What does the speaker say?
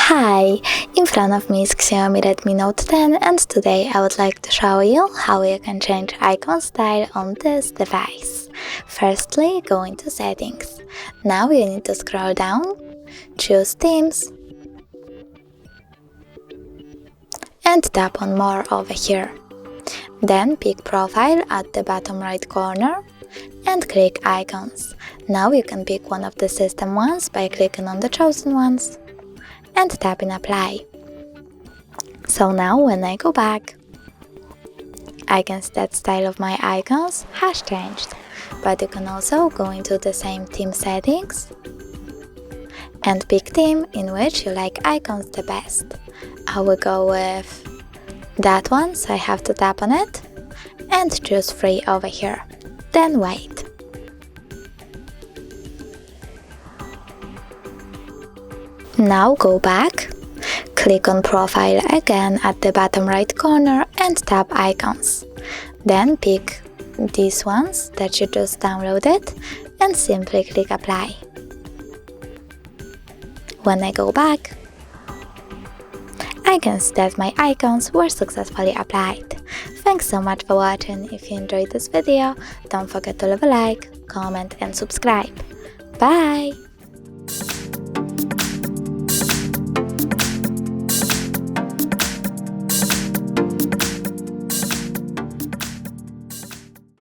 Hi, in front of me is XIAOMI Redmi Note 10 and today I would like to show you how you can change icon style on this device. Firstly, go into settings. Now you need to scroll down, choose themes and tap on more over here. Then pick profile at the bottom right corner and click icons. Now you can pick one of the system ones by clicking on the chosen ones and tapping apply. So now when I go back, I can see that style of my icons has changed, but you can also go into the same theme settings and pick theme in which you like icons the best. I will go with that one, so I have to tap on it and choose free over here, then wait. Now go back, click on profile again at the bottom right corner and tap icons. Then pick these ones that you just downloaded and simply click apply. When I go back, I can see that my icons were successfully applied. Thanks so much for watching. If you enjoyed this video, don't forget to leave a like, comment and subscribe. Bye!